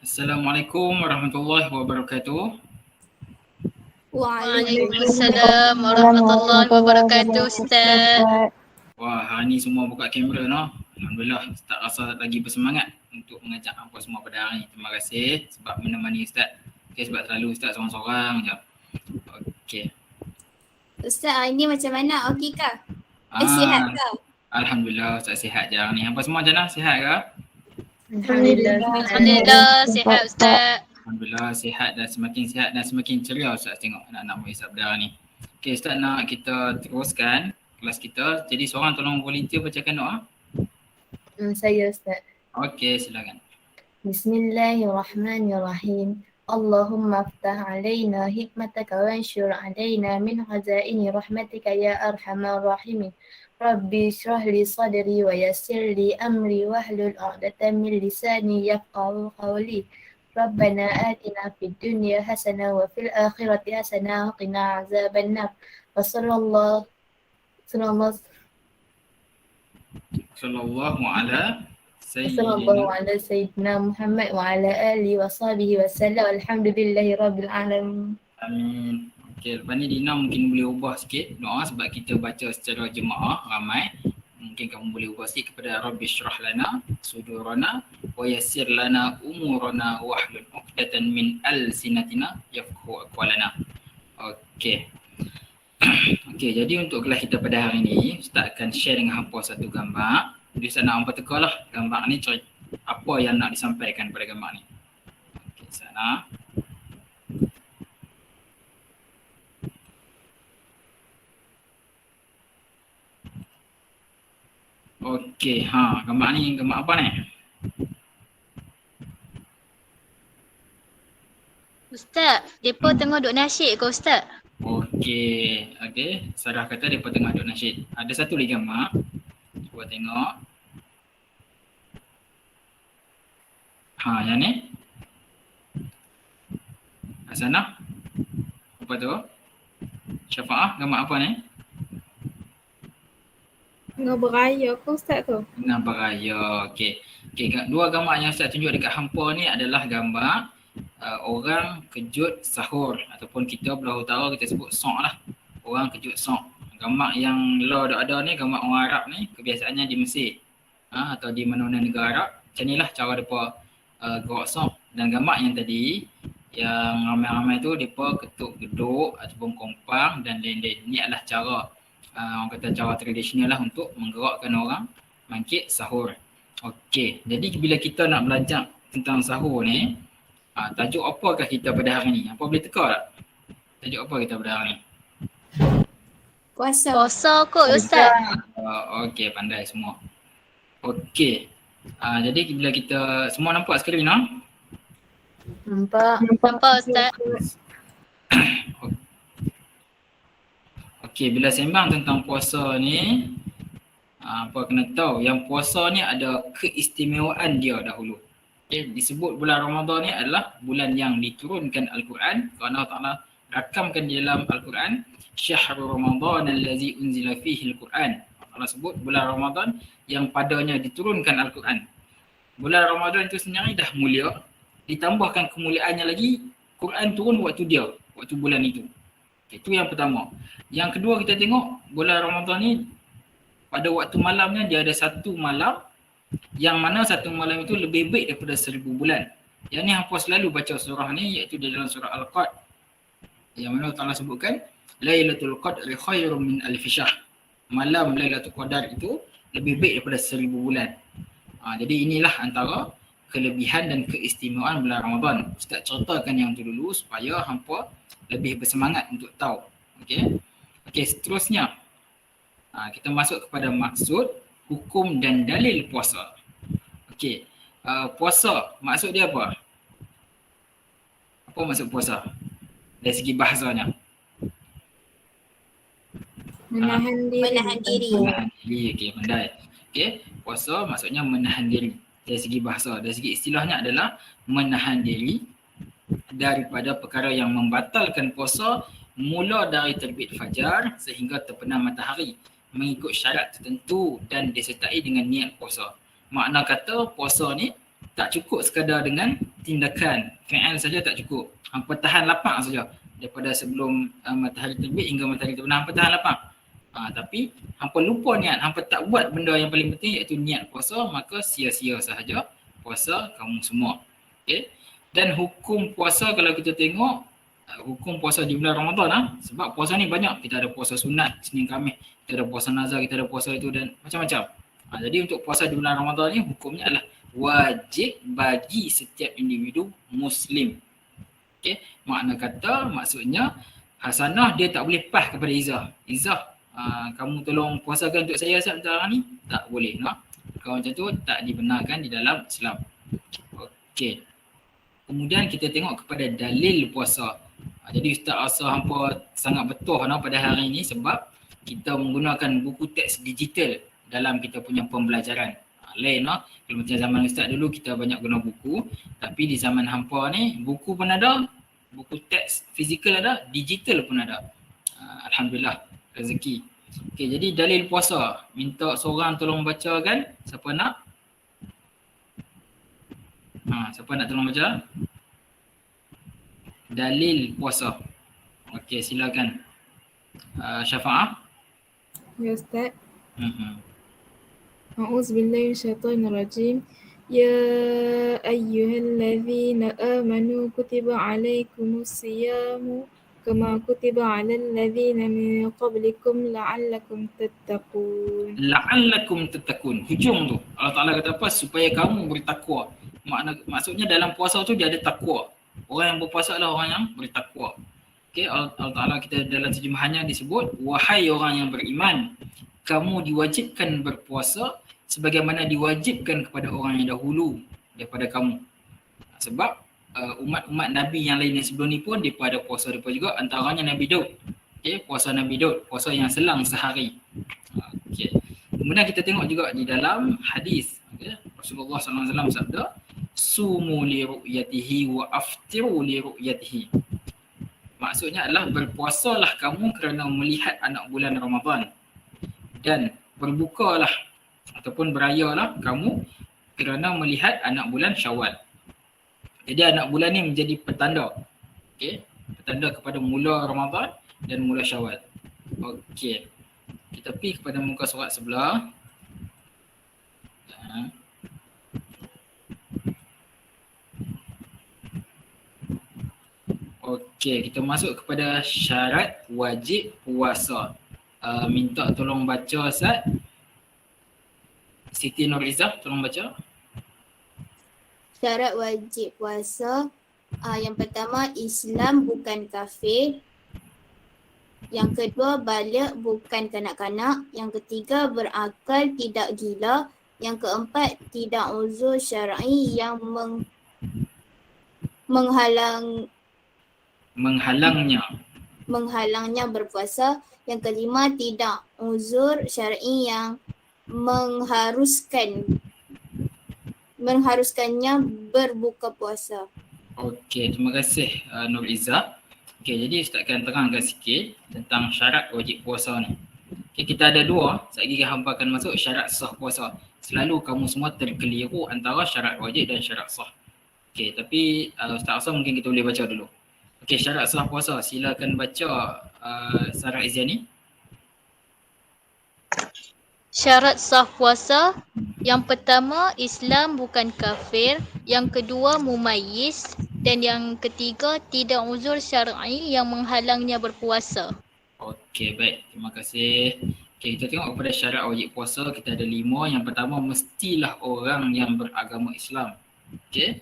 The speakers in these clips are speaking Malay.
Assalamualaikum warahmatullahi wabarakatuh. Waalaikumsalam warahmatullahi wabarakatuh, Ustaz. Wah, hari ni semua buka kamera noh. Alhamdulillah, tak rasa lagi bersemangat untuk mengajak hampa semua pada hari ni. Terima kasih sebab menemani Ustaz. Okay, sebab selalu Ustaz seorang-seorang je. Okey. Ustaz, hari ni macam mana? Okey kah? Sihat kah? Alhamdulillah, Ustaz sihat je hari ni. Hampa semua macam mana? Sihat ke? Alhamdulillah, sihat Ustaz. Alhamdulillah, sihat dan semakin ceria Ustaz tengok anak-anak murid pada hari ni. Okey, Ustaz nak kita teruskan kelas kita. Jadi seorang tolong volunteer bacakan doa. Saya Ustaz. Okey, silakan. Bismillahirrahmanirrahim. Allahumma aftah alaina hikmataka wa anshur alaina min khazaini rahmatika ya arhamar rahimin. Rabbi shrah li sadri wa yassir li amri wahlul 'uqdatam min lisani yafqahu qawli. Rabbana atina fid dunya hasanah wa fil akhirati hasanah wa qina azabannar. Wa sallallahu ala sayyidina Muhammad wa ala alihi wa sahbihi wa sallam. Alhamdulillahi rabbil alamin. Amin. Okey, lepas ni Dina mungkin boleh ubah sikit doa sebab kita baca secara jemaah ramai. Mungkin kamu boleh ubah sikit kepada Rabbi syrah lana sudurana wa yassir lana umurana wahlul 'uqdatan min alsinatina yafqahu aqwalana. Okey. Okey, jadi untuk kelas kita pada hari ini, Ustaz akan share dengan hampa satu gambar. Jadi Ustaz nak hampa tekalah gambar ni apa yang nak disampaikan pada gambar ni. Okey, sana. Okey, gambar ni gambar apa ni? Ustaz, depa tengah duk nasyid ke Ustaz? Okey, Sarah kata depa tengah duk nasyid. Ada satu lagi gambar. Cuba tengok. Yang ni. Hasanah. Apa tu? Syafaah, gambar apa ni? Tengah beraya ke Ustaz tu? Tengah beraya. Okey, dua gambar yang Ustaz tunjuk dekat hampa ni adalah gambar orang kejut sahur ataupun kita belah utara kita sebut sok lah. Orang kejut sok. Gambar yang ada ni gambar orang Arab ni kebiasaannya di Mesir atau di mana-mana negara Arab. Macam inilah cara mereka gerak sok. Dan gambar yang tadi yang ramai-ramai tu mereka ketuk geduk ataupun kompang dan lain-lain. Ini adalah cara orang kata cara tradisional lah untuk menggerakkan orang bangkit sahur. Okey, jadi bila kita nak belajar tentang sahur ni, tajuk apakah kita pada hari ni? Apa boleh teka tak? Tajuk apa kita pada hari ni? Puasa. Puasa kot Ustaz. Okey, pandai semua. Okey. Jadi bila kita semua nampak skrin Nampak Ustaz. Okey, bila sembang tentang puasa ni, apa kena tahu yang puasa ni ada keistimewaan dia dahulu. Okey, disebut bulan Ramadan ni adalah bulan yang diturunkan Al-Quran kerana Allah Ta'ala rakamkan di dalam Al-Quran Syahrul Ramadan allazi unzila fihi Al-Quran. Allah sebut bulan Ramadan yang padanya diturunkan Al-Quran. Bulan Ramadan itu sendiri dah mulia, ditambahkan kemuliaannya lagi Quran turun waktu dia, waktu bulan itu. Itu yang pertama. Yang kedua kita tengok bulan Ramadan ni pada waktu malamnya dia ada satu malam yang mana satu malam itu lebih baik daripada 1000 bulan. Yang ni hampa selalu baca surah ni iaitu di dalam surah Al-Qadr. Yang mana Allah sebutkan Lailatul Qadri khairum min alfi syahr. Malam Lailatul Qadar itu lebih baik daripada 1000 bulan. Jadi inilah antara kelebihan dan keistimewaan bulan Ramadan. Ustaz ceritakan yang tu dulu supaya hampa lebih bersemangat untuk tahu. Okey, seterusnya kita masuk kepada maksud, hukum dan dalil puasa. Okey, puasa maksud dia apa? Apa maksud puasa dari segi bahasanya? Menahan diri. Okey, pandai. Okey, puasa maksudnya menahan diri. Dari segi bahasa, dari segi istilahnya adalah menahan diri daripada perkara yang membatalkan puasa mula dari terbit fajar sehingga terbenam matahari mengikut syarat tertentu dan disertai dengan niat puasa. Makna kata puasa ni Tak cukup sekadar dengan tindakan fi'al saja, tak cukup. Hampa tahan lapang saja daripada sebelum matahari terbit hingga matahari terbenam, hampa tahan lapang. Tapi hampa lupa niat, hampa tak buat benda yang paling penting iaitu niat puasa, maka sia-sia sahaja puasa kamu semua. Okay? Dan hukum puasa kalau kita tengok, hukum puasa di bulan Ramadan sebab puasa ni banyak. Kita ada puasa sunat Senin Khamis, kita ada puasa nazar, kita ada puasa itu dan macam-macam. Jadi untuk puasa di bulan Ramadan ni hukumnya adalah wajib bagi setiap individu Muslim. Okay? Maksudnya hasanah dia tak boleh pas kepada Izzah. Izzah, kamu tolong puasakan untuk saya sekarang ni? Tak boleh. Kalau macam tu tak dibenarkan di dalam Islam. Okey. Kemudian kita tengok kepada dalil puasa. Jadi Ustaz rasa hampa sangat betul pada hari ini sebab kita menggunakan buku teks digital dalam kita punya pembelajaran. Lain kalau macam zaman Ustaz dulu kita banyak guna buku, tapi di zaman hampa ni buku pun ada, buku teks fizikal ada, digital pun ada. Alhamdulillah, rezeki. Okey, jadi dalil puasa. Minta seorang tolong bacakan. Siapa nak? Siapa nak tolong baca? Dalil puasa. Okey, silakan. Syafa'ah. Ya Ustaz. A'udzubillahi minasyaitonirrajim. Ya ayyuhallazina amanu kutiba alaikumus-siyamu kama kutiba 'alal ladzina min qablikum la'allakum tattaqun. La'allakum tattaqun. Hujung tu Allah Ta'ala kata apa? Supaya kamu bertakwa. Maksudnya dalam puasa tu dia ada takwa. Orang yang berpuasa adalah orang yang bertakwa. Okey, Allah Ta'ala kita dalam terjemahannya disebut, wahai orang yang beriman, kamu diwajibkan berpuasa sebagaimana diwajibkan kepada orang yang dahulu daripada kamu. Sebab umat-umat Nabi yang lain yang sebelum ni pun mereka ada puasa mereka juga, antaranya Nabi Daud. Okey, puasa Nabi Daud, puasa yang selang sehari. Okey. Kemudian kita tengok juga di dalam hadis, okay, Rasulullah SAW sabda, sumu li ru'yatihi wa aftiru li ru'yatihi. Maksudnya adalah berpuasalah kamu kerana melihat anak bulan Ramadan dan berbukalah ataupun berayalah kamu kerana melihat anak bulan Syawal. Jadi anak bulan ni menjadi petanda. Okey, petanda kepada mula Ramadan dan mula Syawal. Okey. Kita pergi kepada muka surat sebelah. Okey, kita masuk kepada syarat wajib puasa. Minta tolong baca Ustaz. Siti Nurizzah tolong baca. Syarat wajib puasa. Yang pertama, Islam bukan kafir. Yang kedua, baligh bukan kanak-kanak. Yang ketiga, berakal tidak gila. Yang keempat, tidak uzur syar'i yang menghalangnya berpuasa. Yang kelima, tidak uzur syar'i yang mengharuskannya berbuka puasa. Okey, terima kasih Nur Izzah. Okey, jadi Ustaz akan terangkan sikit tentang syarat wajib puasa ni. Okey, kita ada dua. Sekejap hampa akan masuk syarat sah puasa. Selalu kamu semua terkeliru antara syarat wajib dan syarat sah. Okey, tapi Ustaz Asam mungkin kita boleh baca dulu. Okey, syarat sah puasa. Silakan baca Sarah Iziani. Syarat sah puasa, yang pertama Islam bukan kafir, yang kedua mumayyiz dan yang ketiga tidak uzur syar'i yang menghalangnya berpuasa. Okey, baik. Terima kasih. Okey, kita tengok kepada syarat wajib puasa, kita ada 5. Yang pertama, mestilah orang yang beragama Islam. Okey.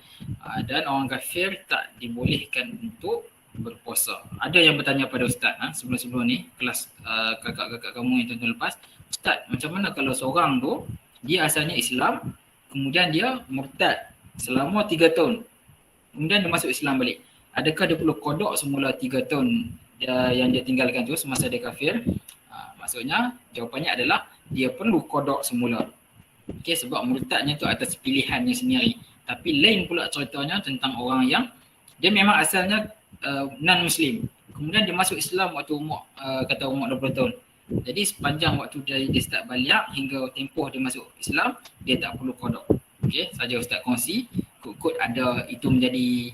Dan orang kafir tak dibolehkan untuk berpuasa. Ada yang bertanya pada Ustaz sebelum-sebelum ni, kelas kakak-kakak kamu yang tahun lepas, Ustaz, macam mana kalau seorang tu dia asalnya Islam, kemudian dia murtad selama 3 tahun, kemudian dia masuk Islam balik, adakah dia perlu qada semula 3 tahun yang dia tinggalkan tu semasa dia kafir? Maksudnya jawapannya adalah dia perlu qada semula. Okey, sebab murtadnya tu atas pilihannya sendiri. Tapi lain pula ceritanya tentang orang yang dia memang asalnya non-Muslim, kemudian dia masuk Islam waktu umur kata umur 20 tahun. Jadi sepanjang waktu dia start balik hingga tempoh dia masuk Islam, dia tak perlu qada. Okey, saja Ustaz kongsi kot-kot ada itu menjadi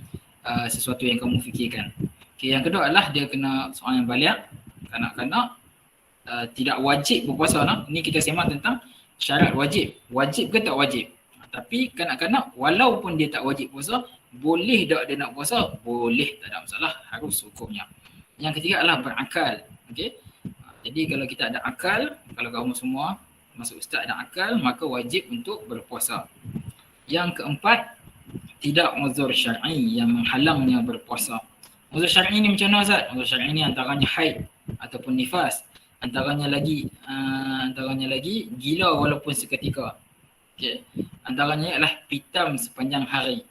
sesuatu yang kamu fikirkan. Okay, yang kedua adalah dia kena seorang yang baligh, kanak-kanak tidak wajib berpuasa lah. Ini kita sembang tentang syarat wajib. Wajib ke tak wajib? Tapi kanak-kanak walaupun dia tak wajib puasa, boleh tak dia nak puasa? Boleh, tak ada masalah, harus hukumnya. Yang ketiga adalah berakal. Okey. Jadi kalau kita ada akal, kalau kamu semua masuk ustaz ada akal, maka wajib untuk berpuasa. Yang keempat, tidak uzur syar'i yang menghalangnya berpuasa. Uzur syar'i ni macam mana Ustaz? Uzur syar'i ni antaranya haid ataupun nifas. Antaranya lagi gila walaupun seketika. Okey. Antaranya ialah pitam sepanjang hari.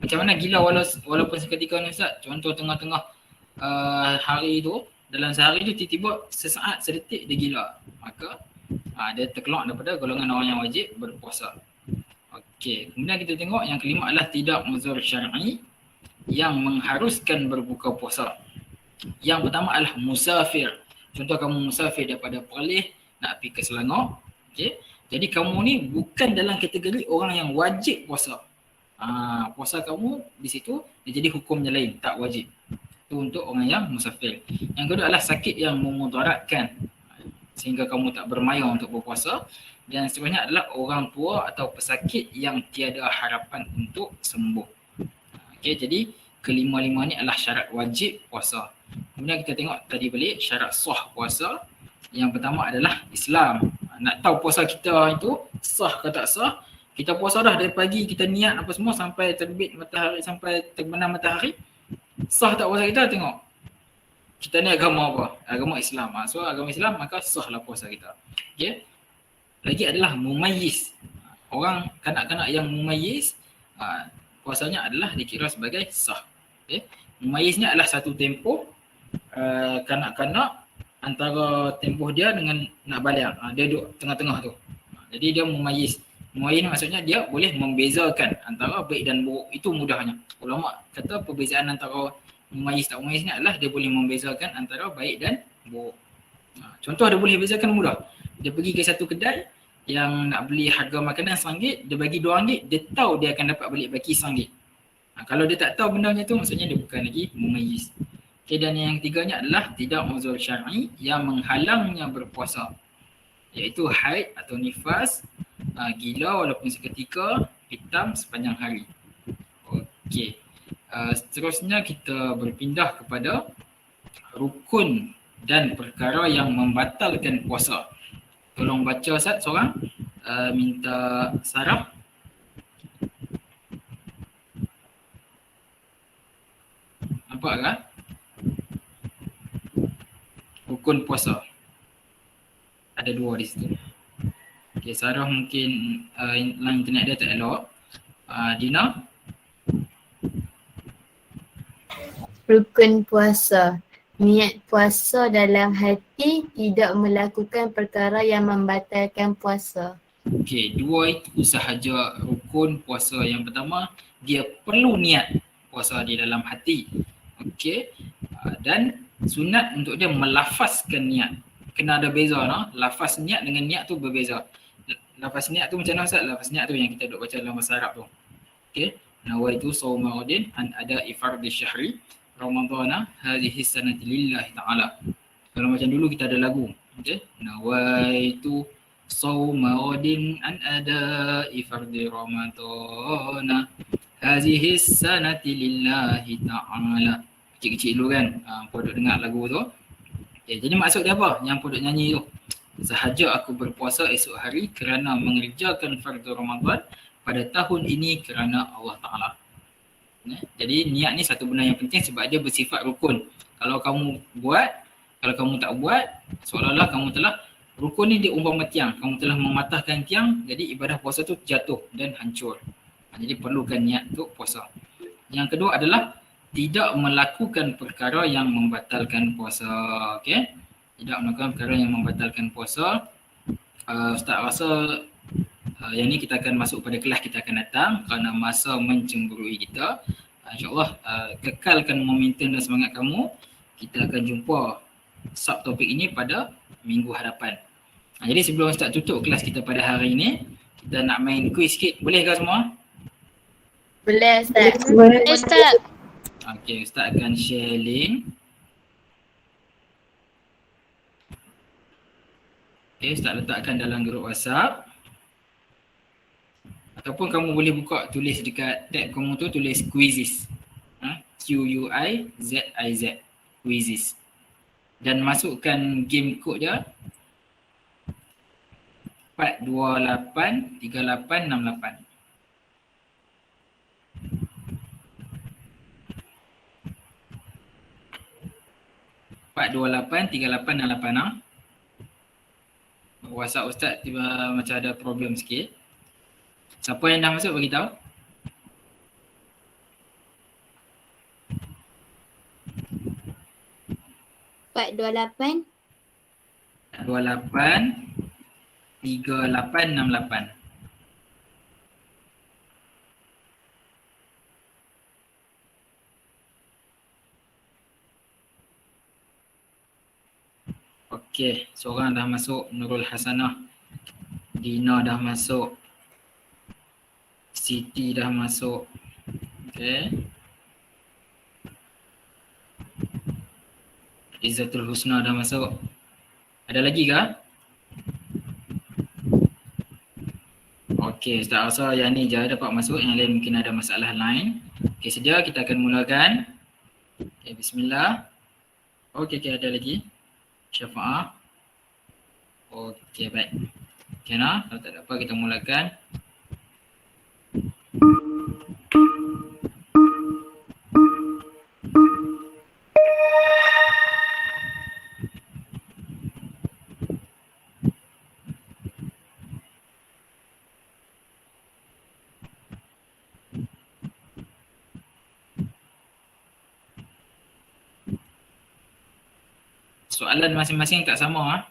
Macam mana gila walaupun seketika ni Ustaz? Contoh tengah-tengah hari tu, dalam sehari tu tiba-tiba sesaat sedetik dia gila. Maka dia terkeluar daripada golongan orang yang wajib berpuasa. Okey, kemudian kita tengok yang kelima adalah tidak uzur syar'i yang mengharuskan berbuka puasa. Yang pertama adalah musafir. Contoh kamu musafir daripada Perlis nak pergi ke Selangor. Okey. Jadi kamu ni bukan dalam kategori orang yang wajib puasa. Puasa kamu di situ dia jadi hukumnya lain, tak wajib. Itu untuk orang yang musafir. Yang kedua adalah sakit yang memudaratkan sehingga kamu tak bermayar untuk berpuasa. Dan seterusnya adalah orang tua atau pesakit yang tiada harapan untuk sembuh. Okey, jadi kelima-lima ni adalah syarat wajib puasa. Kemudian kita tengok tadi balik syarat sah puasa. Yang pertama adalah Islam. Nak tahu puasa kita itu sah ke tak sah, kita puasa dah dari pagi, kita niat apa semua sampai terbit matahari, sampai terbenam matahari. Sah tak puasa kita, tengok kita ni agama apa? Agama Islam. So agama Islam maka sahlah puasa kita. Okey. Lagi adalah mumayyiz. Orang kanak-kanak yang mumayyiz puasanya adalah dikira sebagai sah. Okay. Mumayyiz ni adalah satu tempoh kanak-kanak antara tempoh dia dengan nak baligh. Dia duduk tengah-tengah tu. Jadi dia mumayyiz. Mumayyiz maksudnya dia boleh membezakan antara baik dan buruk. Itu mudahnya. Ulama kata perbezaan antara mumayyiz tak mumayyiz ni adalah dia boleh membezakan antara baik dan buruk. Contoh dia boleh bezakan mudah. Dia pergi ke satu kedai yang nak beli harga makanan RM1, dia bagi RM2, dia tahu dia akan dapat balik baki RM1. Kalau dia tak tahu benda macam tu, maksudnya dia bukan lagi mumayyiz. Okay, dan yang ketiganya adalah tidak uzur syar'i yang menghalangnya berpuasa, iaitu haid atau nifas, gila walaupun seketika, hitam sepanjang hari. Okey. Seterusnya kita berpindah kepada rukun dan perkara yang membatalkan puasa. Tolong baca Ustaz seorang, minta Sarah. Nampak kan? Rukun puasa. Ada dua di situ. Okay, Sarah mungkin line internet dia tak elok. Dina. Rukun puasa. Niat puasa dalam hati, tidak melakukan perkara yang membatalkan puasa. Okey, dua itu sahaja rukun puasa. Yang pertama, dia perlu niat puasa di dalam hati. Okey, dan sunat untuk dia melafazkan niat. Kena ada beza, no? Lafaz niat dengan niat tu berbeza. Lafaz niat tu macam mana Ustaz? Lafaz niat tu yang kita duk baca dalam bahasa Arab tu. Okey, nawaitu shauma ghadin an ada fardhi syahri Ramadana hadhihi sanati lillahi ta'ala. Kalau macam dulu kita ada lagu, okey, nawaitu shauma ghadin an ada fardhi Ramadana hadhihi sanati lillahi ta'ala. Kecil-kecil dulu kan, podok dengar lagu tu. Okay, jadi maksud dia apa? Yang podok nyanyi tu, sahaja aku berpuasa esok hari kerana mengerjakan fardu Ramadan pada tahun ini kerana Allah Ta'ala. Jadi niat ni satu benda yang penting sebab dia bersifat rukun. Kalau kamu buat, kalau kamu tak buat, seolah-olah kamu telah, rukun ni dia umpama tiang, kamu telah mematahkan tiang, jadi ibadah puasa tu jatuh dan hancur. Jadi perlukan niat untuk puasa. Yang kedua adalah tidak melakukan perkara yang membatalkan puasa. Okey? Tidak melakukan perkara yang membatalkan puasa. Ustaz rasa yang ni kita akan masuk pada kelas kita akan datang kerana masa mencemburui kita. InsyaAllah kekalkan momentum dan semangat kamu. Kita akan jumpa subtopik ini pada minggu hadapan. Jadi sebelum Ustaz tutup kelas kita pada hari ini, kita nak main quiz sikit. Boleh ke semua? Boleh Ustaz. Ustaz. Okey, Ustaz akan share link. Okey, Ustaz letakkan dalam grup WhatsApp. Ataupun kamu boleh buka, tulis dekat tab kamu tu, tulis quizzes. Quiziz. Quizzes. Dan masukkan game code dia 4283868. 4283868. WhatsApp Ustaz tiba macam ada problem sikit. Siapa yang dah masuk bagi tahu? Empat dua lapan 383868. Okey, seorang dah masuk, Nurul Hasanah. Dina dah masuk. Siti dah masuk. Okey. Izzatul Husna dah masuk. Ada lagi ke? Okey, Ustaz rasa yang ni je dapat masuk, yang lain mungkin ada masalah lain. Okey, sedia, kita akan mulakan. Okey, bismillah. Okey, ada lagi. Syafa'ah. Okey, baik. Okey nah, kalau tak ada apa kita mulakan. Soalan masing-masing tak sama.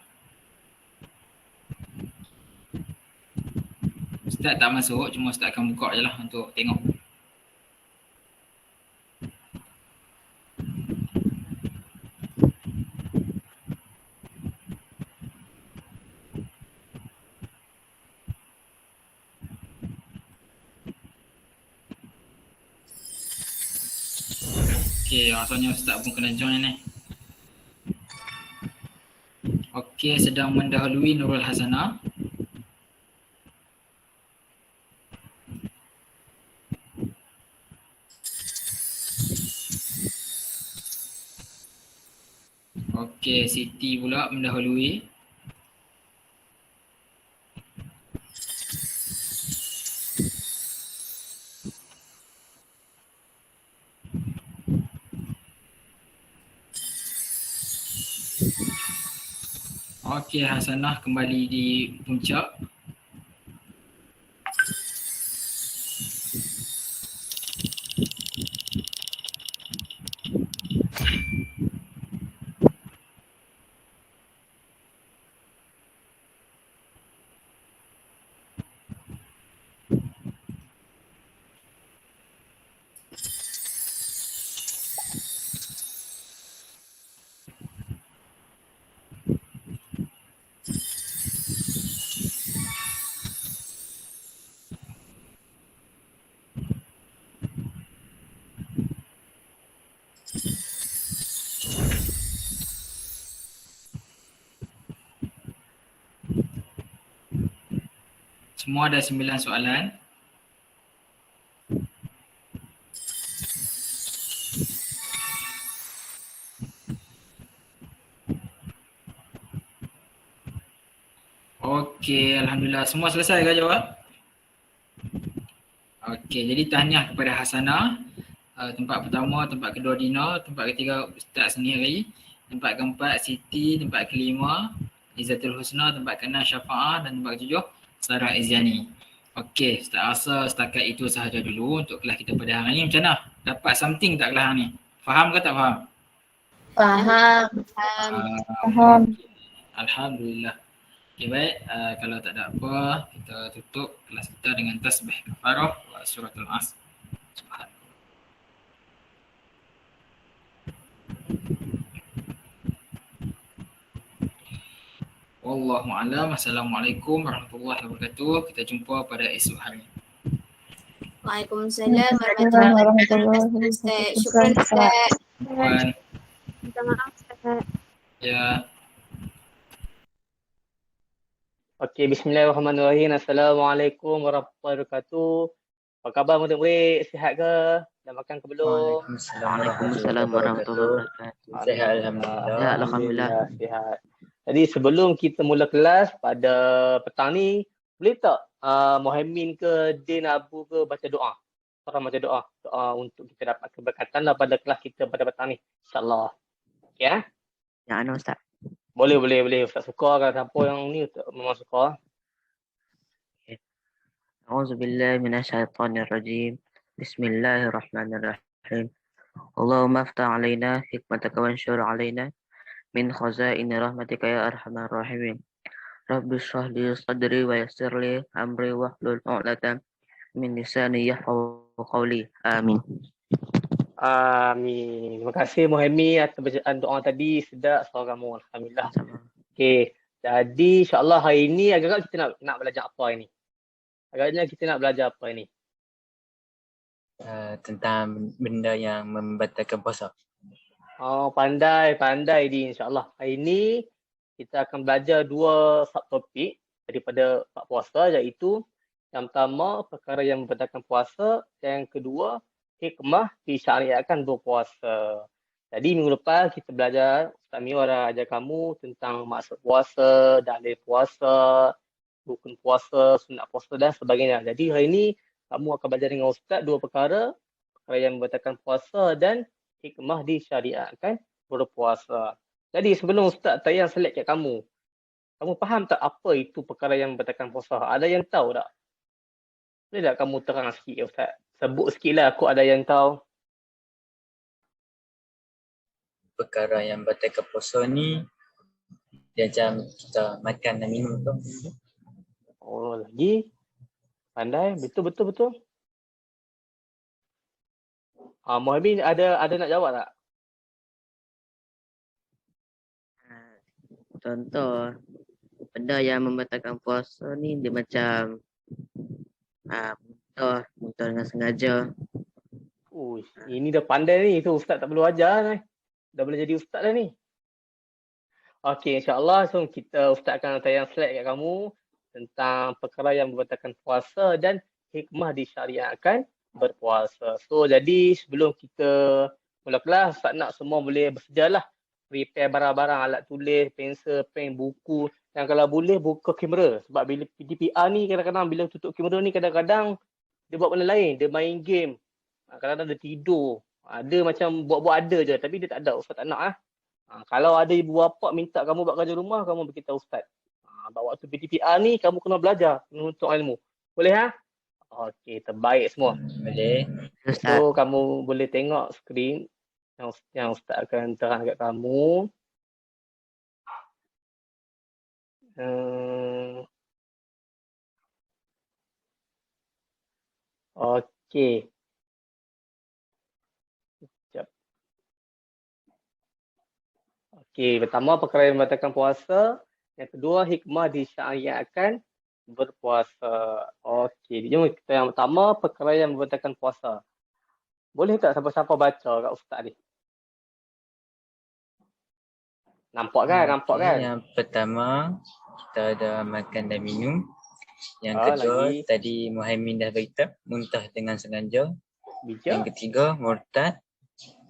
Ustaz tak masuk, cuma Ustaz akan buka je lah untuk tengok. Okey, rasanya Ustaz pun kena join ni. Okey, sedang mendahului Nurul Hasanah. Okey, Siti pula mendahului. Okey, Hasanah kembali di puncak. Semua ada 9 soalan. Okey, alhamdulillah. Semua selesai ke jawab? Okey, jadi tahniah kepada Hasanah. Tempat pertama, tempat kedua Dina, tempat ketiga Ustaz sendiri, tempat keempat Siti, tempat kelima Izzatul Husna, tempat keenam Syafa'ah dan tempat ketujuh Sarah Izyani. Okey, Ustaz rasa setakat itu sahaja dulu untuk kelas kita pada hari ini. Macam mana? Dapat something tak kelas ni? Faham ke tak faham? Faham. Faham. Okay. Alhamdulillah. Okey, baik. Kalau tak ada apa, kita tutup kelas kita dengan tasbih kafarah wa suratul Asr. Subhanallah. Wallahu a'lam. Assalamualaikum warahmatullahi wabarakatuh. Kita jumpa pada esok hari. Waalaikumsalam warahmatullahi wabarakatuh. Ustaz. Syukran Ustaz. Puan. Minta maaf Ustaz. Ya. Okey, bismillahirrahmanirrahim. Assalamualaikum warahmatullahi wabarakatuh. Apa khabar murid-murid? Sihat ke? Dah makan ke belum? Waalaikumsalam warahmatullahi wabarakatuh. Sihat alhamdulillah. Ya, alhamdulillah. Sihat. Jadi sebelum kita mula kelas pada petang ni, boleh tak Muhaimin ke Din Abu ke baca doa? Orang baca doa untuk kita dapat keberkatan lah pada kelas kita pada petang ni. InsyaAllah. Okey ya? Ya, ana Ustaz. Boleh. Ustaz suka kan siapa yang ni memang suka. A'udzubillahi minasyaitonirrajim. Bismillahirrahmanirrahim. Allahumma aftah alaina hikmataka wansyur alaina min khazaini rahmatika ya arhamar rahimin. Rabbi shrah li sadri wa yassir li amri wahlul 'uqdatam min lisani yafqahu qawli. Amin. Amin. Terima kasih Muhammad atas bacaan doa tadi. Sedap suara kamu. Alhamdulillah. Okey. Jadi insya-Allah hari ini agak-agak kita nak belajar apa ini? Agaknya kita nak belajar apa ini? Tentang benda yang membatalkan puasa. Oh, pandai Din, insya-Allah. Hari ini kita akan belajar dua subtopik daripada bab puasa, iaitu yang pertama perkara yang membatalkan puasa dan yang kedua hikmah disyariatkan berpuasa. Jadi minggu lepas kita belajar, Ustaz Mio dah ajar kamu tentang maksud puasa, dalil puasa, rukun puasa, sunat puasa dan sebagainya. Jadi hari ini kamu akan belajar dengan Ustaz dua perkara yang membatalkan puasa dan hikmah disyariatkan berpuasa. Jadi sebelum Ustaz tayang slide kat kamu faham tak apa itu perkara yang membatalkan puasa? Ada yang tahu tak? Boleh tak kamu terang sikit ya Ustaz? Sebut sikit lah, aku ada yang tahu. Perkara yang membatalkan puasa ni dia macam kita makan dan minum tu. Oh, lagi pandai, betul. Muhammad ada nak jawab tak? Contoh benda yang membatalkan puasa ni dia macam muntah dengan sengaja. Ini dah pandai ni. Tu Ustaz tak perlu ajar ni. Dah boleh jadi Ustaz dah ni. Okey, insya-Allah Ustaz akan tayang slide kat kamu tentang perkara yang membatalkan puasa dan hikmah disyariatkan berpuasa. So jadi sebelum kita mula kelas, Ustaz nak semua boleh bersedialah prepare barang-barang, alat tulis, pensel, pen, buku, dan kalau boleh buka kamera. Sebab bila PDPR ni kadang-kadang bila tutup kamera ni kadang-kadang dia buat benda lain, dia main game. Kadang-kadang dia tidur. Dia macam buat-buat ada je tapi dia tak ada. Ustaz tak nak kalau ada ibu bapa minta kamu buat kerja rumah, kamu beritahu Ustaz. Waktu PDPR ni kamu kena belajar menuntut ilmu. Boleh Okey, terbaik semua. Boleh. So kamu boleh tengok skrin yang Ustaz akan terang kat kamu. Okey. Sekejap. Okey, pertama perkara yang membatalkan puasa. Yang kedua, hikmah disyariatkan berpuasa. Okey, jom kita yang pertama, perkara yang membatalkan puasa. Boleh tak siapa-siapa baca kat Ustaz ni? Nampak kan? Yang pertama, kita ada makan dan minum. Yang kedua, tadi Muhaimin dah beritahu, muntah dengan sengaja. Yang ketiga, murtad.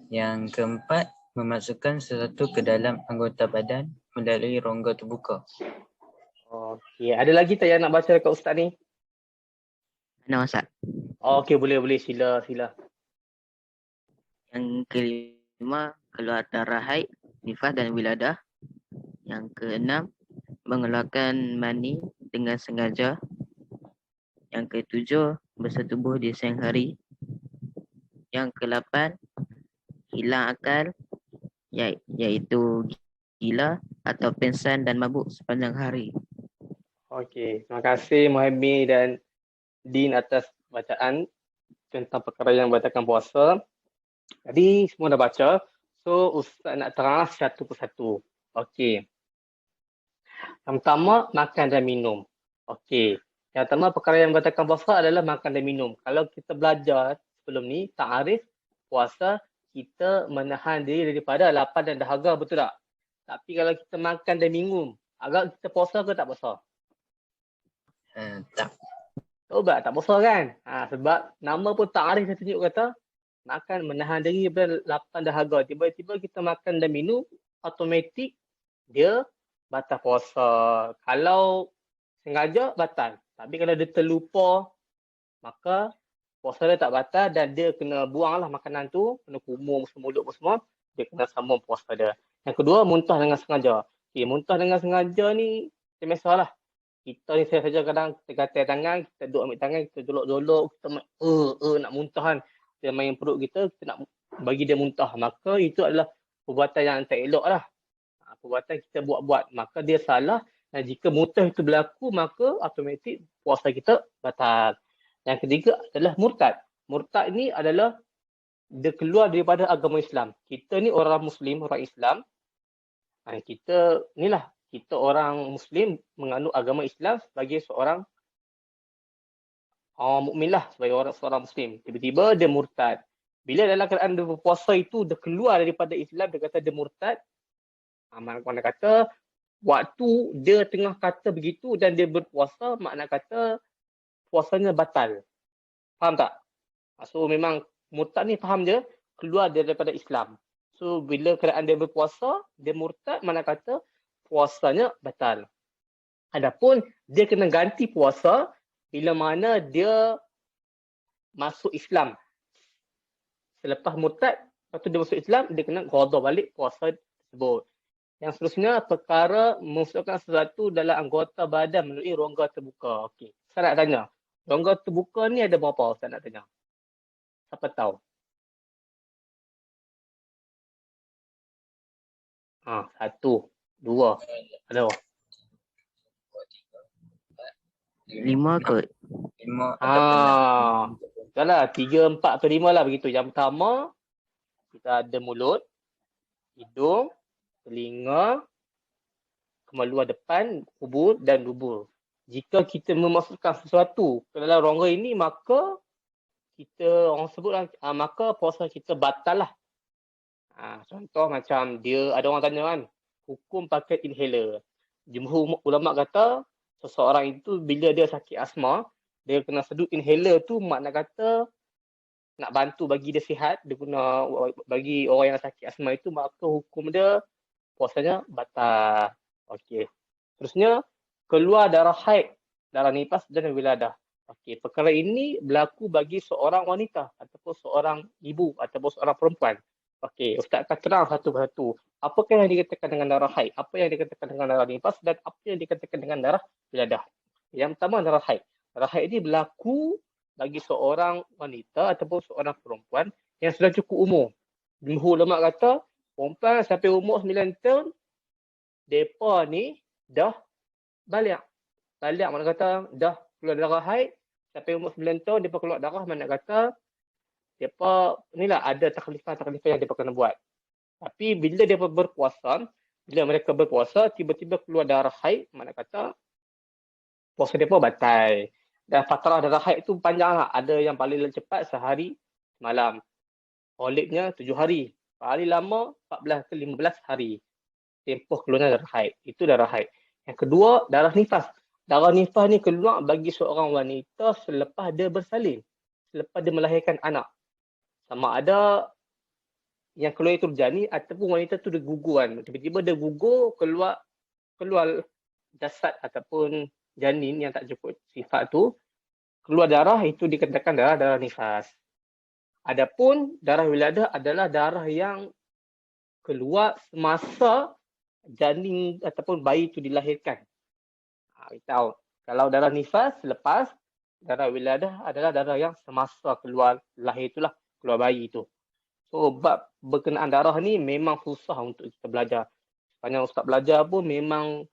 Yang keempat, memasukkan sesuatu ke dalam anggota badan melalui rongga terbuka. Okey, ada lagi tak yang nak baca dekat Ustaz ni? Mana Ustaz? Okey, boleh. Sila. Yang kelima, keluar darah haid, nifas dan wiladah. Yang keenam, mengeluarkan mani dengan sengaja. Yang ketujuh, bersetubuh di siang hari. Yang ke-8, hilang akal, iaitu gila atau pingsan dan mabuk sepanjang hari. Okey, terima kasih Muhammad dan Din atas bacaan tentang perkara yang membatalkan puasa. Jadi semua dah baca. So Ustaz nak terang satu persatu. Okey. Yang pertama, makan dan minum. Okey. Yang pertama perkara yang membatalkan puasa adalah makan dan minum. Kalau kita belajar sebelum ni, ta'arif puasa, kita menahan diri daripada lapar dan dahaga, betul tak? Tapi kalau kita makan dan minum, agak kita puasa ke tak puasa? Tak. Tak puasa kan? Sebab nama pun ta'arif dia tunjuk kata makan menahan diri daripada lapar dan dahaga. Tiba-tiba kita makan dan minum, automatik dia batal puasa. Kalau sengaja batal. Tapi kalau dia terlupa, maka puasa dia tak batal dan dia kena buanglah makanan tu, kena kumur mulut semua, dia kena sambung puasa dia. Yang kedua, muntah dengan sengaja. Muntah dengan sengaja ni macam biasalah. Kita ni saja kadang kita gatal tangan, kita duduk ambil tangan, kita jolok-jolok, kita nak muntah kan. Kita main perut kita nak bagi dia muntah. Maka itu adalah perbuatan yang tak elok lah. Perbuatan kita buat-buat. Maka dia salah. Dan jika muntah itu berlaku, maka automatik puasa kita batal. Yang ketiga adalah murtad. Murtad ni adalah dia keluar daripada agama Islam. Kita ni orang Muslim, orang Islam. Kita orang Muslim menganut agama Islam sebagai seorang mukmin lah, sebagai seorang Muslim. Tiba-tiba dia murtad. Bila dalam keadaan dia berpuasa itu, dia keluar daripada Islam, dia kata dia murtad. Mana kata waktu dia tengah kata begitu dan dia berpuasa, makna kata puasanya batal. Faham tak? So memang murtad ni faham je, keluar daripada Islam. So bila keadaan dia berpuasa, dia murtad, makna kata puasanya batal. Adapun dia kena ganti puasa bila mana dia masuk Islam. Selepas murtad, waktu dia masuk Islam, dia kena qada balik puasa tersebut. Yang seterusnya, perkara memasukkan sesuatu dalam anggota badan melalui rongga terbuka. Okey, saya nak tanya. Rongga terbuka ni ada berapa? Saya nak tanya. Siapa tahu? Satu, dua. Ada. 5 ke? 5 Salah, 3, 4 atau 5 lah begitu. Yang pertama, kita ada mulut, hidung, telinga, kemaluan depan, kubur dan dubur. Jika kita memasukkan sesuatu ke dalam rongga ini, maka kita orang sebutlah, maka puasa kita batal lah. Contoh macam dia, ada orang tanya kan, hukum pakai inhaler. Jumhur ulama kata seseorang itu bila dia sakit asma, dia kena sedut inhaler tu, makna kata nak bantu bagi dia sihat, dia guna bagi orang yang sakit asma itu, maka hukum dia puasanya batal. Okey. Terusnya, keluar darah haid, darah nifas dan wiladah. Okey, perkara ini berlaku bagi seorang wanita ataupun seorang ibu ataupun seorang perempuan. Okey, Ustaz akan terang satu persatu. Apakah yang dikatakan dengan darah haid? Apa yang dikatakan dengan darah nifas dan apa yang dikatakan dengan darah wiladah? Yang pertama, darah haid. Darah haid ini berlaku bagi seorang wanita ataupun seorang perempuan yang sudah cukup umur. Jumhur ulama kata, perempuan sampai umur 9 tahun, mereka ni dah balik. Balik mana kata dah keluar darah haid, sampai umur 9 tahun mereka keluar darah, mana kata mereka inilah ada taklifah-taklifah yang mereka kena buat. Tapi bila mereka berpuasa, tiba-tiba keluar darah haid, mana kata puasa mereka batal. Dan fatrah darah haid tu panjang lah. Ada yang paling cepat sehari malam. Haidnya 7 hari. Paling lama 14 ke 15 hari. Tempoh keluarnya darah haid. Itu darah haid. Yang kedua, darah nifas. Darah nifas ni keluar bagi seorang wanita selepas dia bersalin. Selepas dia melahirkan anak. Sama ada yang keluar itu berjani ataupun wanita tu dia gugur kan. Tiba-tiba dia gugur, keluar jasad ataupun janin yang tak cukup sifat tu. Keluar darah, itu dikatakan darah nifas. Adapun darah wiladah adalah darah yang keluar semasa janin ataupun bayi itu dilahirkan. Kita tahu. Kalau darah nifas selepas, darah wiladah adalah darah yang semasa keluar lahir itulah, keluar bayi itu. So bab berkenaan darah ni memang susah untuk kita belajar. Sepanjang Ustaz belajar pun memang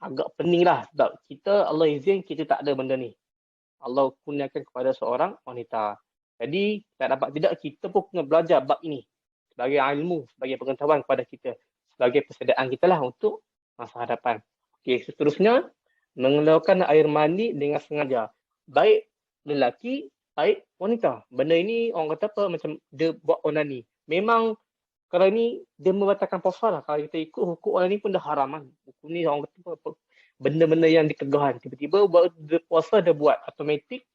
agak pening lah. Sebab kita, Allah izin kita tak ada benda ni. Allah kurniakan kepada seorang wanita. Jadi tak dapat tidak kita pun kena belajar bab ini sebagai ilmu, sebagai pengetahuan kepada kita, sebagai persediaan kita lah untuk masa hadapan. Okey, seterusnya mengeluarkan air mani dengan sengaja. Baik lelaki, baik wanita. Benda ini orang kata apa, macam dia buat onani. Memang kalau ni dia membatalkan puasa lah. Kalau kita ikut hukum onani pun dah haram kan. Hukum ni orang kata apa, benda-benda yang dikegahan. Tiba-tiba buat dia puasa dia buat automatik,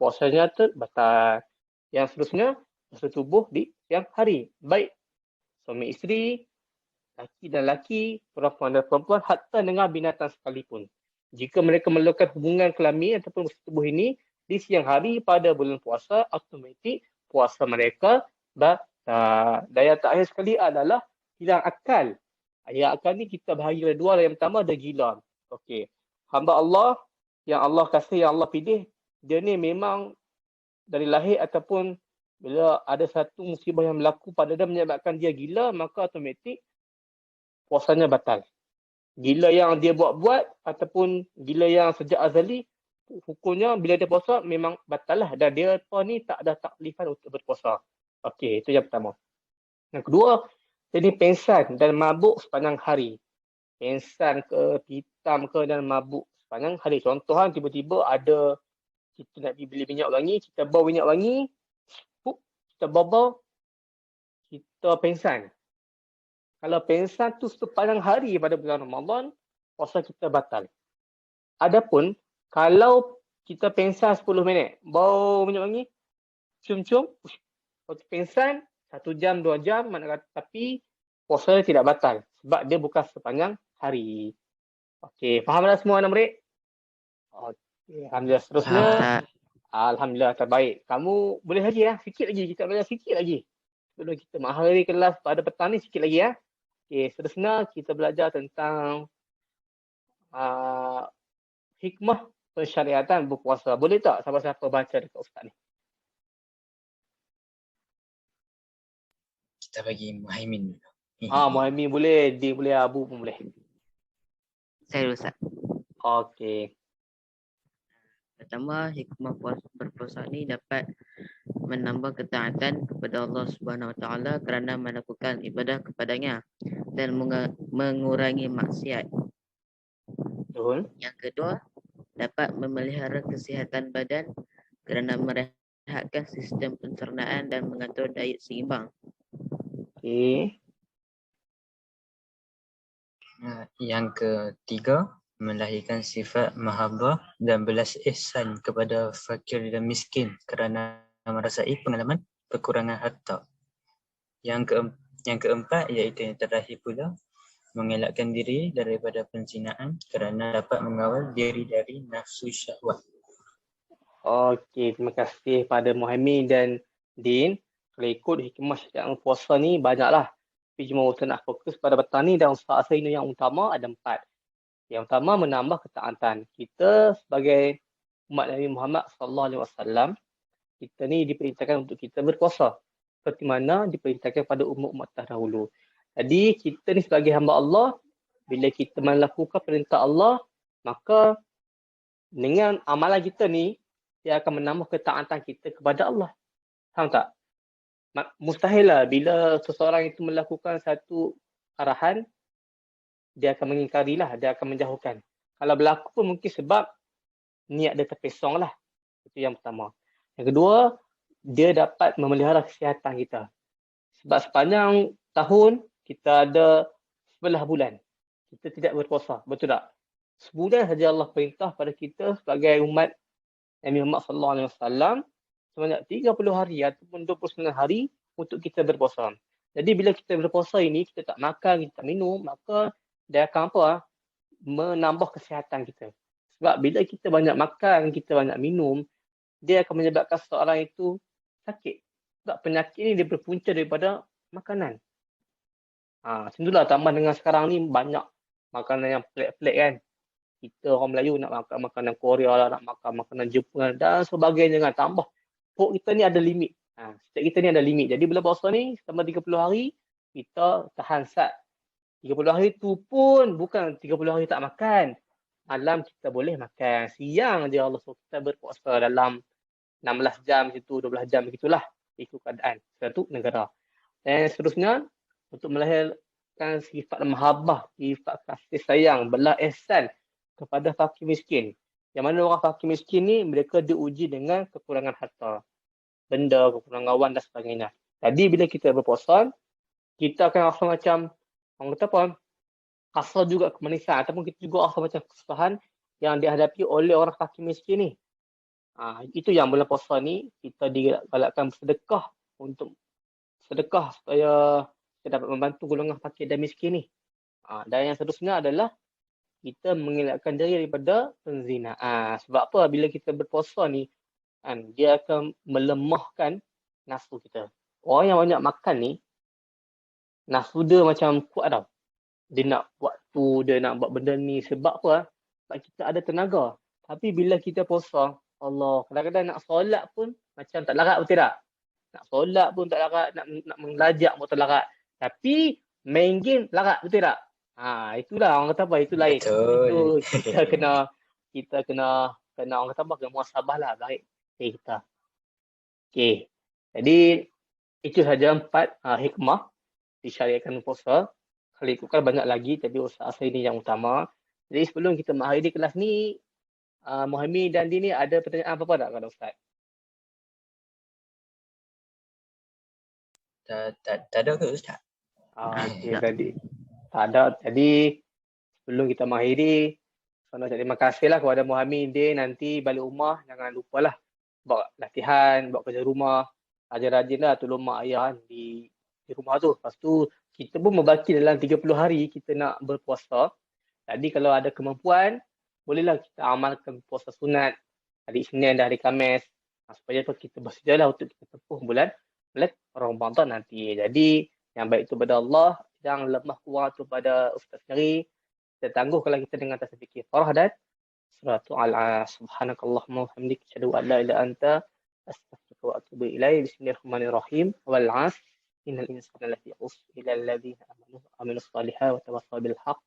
puasanya tu batal. Yang seterusnya, puasa tubuh di siang hari. Baik suami isteri, laki dan laki, perempuan dan perempuan, hatta dengan binatang sekalipun. Jika mereka melakukan hubungan kelamin ataupun puasa tubuh ini di siang hari pada bulan puasa, automatik puasa mereka batal. Dan yang terakhir sekali adalah hilang akal. Hilang akal ni kita bahagi oleh dua. Yang pertama ada gila. Okey. Hamba Allah, yang Allah kasih, yang Allah pilih, dia ni memang dari lahir ataupun bila ada satu musibah yang berlaku pada dia menyebabkan dia gila, maka automatik puasanya batal. Gila yang dia buat-buat ataupun gila yang sejak azali, hukumnya bila dia puasa memang batal lah. Dan dia apa ni tak ada taklifan untuk berpuasa. Okey, itu yang pertama. Yang kedua, dia ni pengsan dan mabuk sepanjang hari. Pengsan ke, hitam ke dan mabuk sepanjang hari. Contoh kan, tiba-tiba ada kita nak pergi beli minyak wangi, kita bawa minyak wangi, kita bawa, kita pengsan. Kalau pengsan tu sepanjang hari pada bulan Ramadan, puasa kita batal. Adapun kalau kita pengsan 10 minit, bawa minyak wangi, cium-cium, waktu pengsan 1 jam, 2 jam, tapi puasa tidak batal sebab dia bukan sepanjang hari. Okey, faham dah semua anak murid? Okey, alhamdulillah. Seterusnya, alhamdulillah terbaik. Kamu boleh lagi ya, sikit lagi, kita belajar sikit lagi. Sebelum kita mengakhiri kelas pada petang ni, sikit lagi ya. Okey, seterusnya kita belajar tentang hikmah pensyariatan berpuasa. Boleh tak siapa-siapa baca dekat ustaz ni? Kita bagi Muhaimin dulu. Muhaimin boleh, dia boleh, Abu pun boleh. Saya dulu, Ustaz. Okey. Pertama, hikmah berpuasa ni dapat menambah ketaatan kepada Allah Subhanahu Wa Taala kerana melakukan ibadah kepadanya dan mengurangi maksiat. Betul. Yang kedua, dapat memelihara kesihatan badan kerana merehatkan sistem pencernaan dan mengatur diet seimbang. Okey. Yang ketiga, melahirkan sifat mahabbah dan belas ihsan kepada fakir dan miskin kerana merasai pengalaman kekurangan harta. Yang keempat iaitu yang terakhir pula, mengelakkan diri daripada penzinaan kerana dapat mengawal diri dari nafsu syahwat. Okey, terima kasih pada Muhammad dan Din. Kalau ikut hikmah syariat puasa ni banyaklah. Tapi cuma Ustaz nak fokus pada petang ni dan Ustaz rasa ini yang utama ada 4. Yang pertama, menambah ketaatan. Kita sebagai umat Nabi Muhammad SAW, kita ni diperintahkan untuk kita berpuasa. Seperti mana diperintahkan pada umat-umat terdahulu. Jadi kita ni sebagai hamba Allah, bila kita melakukan perintah Allah, maka dengan amalan kita ni, dia akan menambah ketaatan kita kepada Allah. Faham tak? Mustahil lah bila seseorang itu melakukan satu arahan, dia akan mengingkarilah, dia akan menjauhkan. Kalau berlaku pun mungkin sebab niat dia terpesong lah. Itu yang pertama. Yang kedua, dia dapat memelihara kesihatan kita. Sebab sepanjang tahun, kita ada 11 bulan. Kita tidak berpuasa. Betul tak? Sebulan saja Allah perintah pada kita sebagai umat Nabi Muhammad SAW sebanyak 30 hari ataupun 29 hari untuk kita berpuasa. Jadi bila kita berpuasa ini, kita tak makan, kita tak minum, maka dia akan apa? Menambah kesihatan kita. Sebab bila kita banyak makan, kita banyak minum, dia akan menyebabkan seseorang itu sakit. Sebab penyakit ini dia berpunca daripada makanan. Macam itulah tambah dengan sekarang ni banyak makanan yang pelik-pelik kan. Kita orang Melayu nak makan makanan Korea lah, nak makan makanan Jepun dan sebagainya kan. Tambah perut kita ni ada limit. Setiap kita ni ada limit. Jadi bila puasa ni selama 30 hari, kita tahan sat. 30 hari tu pun bukan 30 hari tak makan. Malam kita boleh makan. Siang je Allah suruh kita berpuasa dalam 16 jam situ, 12 jam begitulah. Ikut keadaan satu negara. Dan seterusnya, untuk melahirkan sifat mahabbah, sifat kasih sayang, belas ihsan kepada fakir miskin. Yang mana orang fakir miskin ni mereka diuji dengan kekurangan harta, benda, kekurangan wang dan sebagainya. Jadi bila kita berpuasa, kita akan rasa macam, orang kata apa, rasa juga kemanisan ataupun kita juga rasa macam kesusahan yang dihadapi oleh orang fakir miskin ni. Itu yang bulan puasa ni kita digalakkan bersedekah untuk sedekah supaya kita dapat membantu golongan fakir dan miskin ni. Dan yang seterusnya adalah kita mengelakkan diri daripada penzinaan. Sebab apa? Bila kita berpuasa ni, dia akan melemahkan nafsu kita. Orang yang banyak makan ni, nafsu dia macam kuat tau. Dia nak buat tu, dia nak buat benda ni. Sebab apa? Sebab kita ada tenaga. Tapi bila kita puasa, Allah, kadang-kadang nak solat pun macam tak larat, betul tak? Nak solat pun tak larat, nak mengelajak pun tak larat. Tapi main game larat, betul tak? Itulah orang kata apa, itu lain. Betul. Itu kita kena orang kata apa, kena muhasabah lah baik kita. Okey. Jadi itu saja 4 hikmah disyariatkan puasa. Kalau ikutkan banyak lagi, tapi usaha saya ini yang utama. Jadi sebelum kita mengakhiri kelas ni, Muhammad dan Dini ada pertanyaan apa-apa tak kepada Ustaz? Tak ada ke Ustaz? Okey, tadi. Tak ada. Jadi sebelum kita mengakhiri, saya nak terima kasihlah kepada Muhammad Din. Nanti balik rumah jangan lupalah buat latihan, buat kerja rumah. Rajin-rajinlah tolong mak ayah di rumah tu. Lepas tu kita pun membaki dalam 30 hari kita nak berpuasa. Jadi kalau ada kemampuan, bolehlah kita amalkan puasa sunat hari Isnin dan hari Khamis. Supaya kita bersedia untuk kita tempuh bulan Ramadan nanti. Jadi yang baik itu pada Allah, yang lemah kurang itu pada Ustaz sendiri. Kita tangguh kalau kita dengan tasbih kifarah dan suratu al-as. Subhanakallahumma wa bihamdika asyhadu an la ilaha illa anta astaghfiruka wa atubu ilaik. Bismillahirrahmanirrahim. Wal 'asr innal insana lafi khusr illa alladziina aamanu wa 'amilus salihati wa tawassaw bil haqq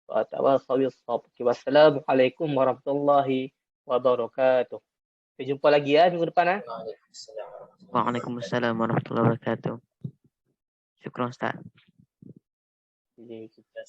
wa tawassaw bis sabr. Wassalamualaikum warahmatullahi wabarakatuh. Kita jumpa lagi minggu depan. Waalaikumsalam warahmatullahi wabarakatuh. Syukran Ustaz. Jadi kita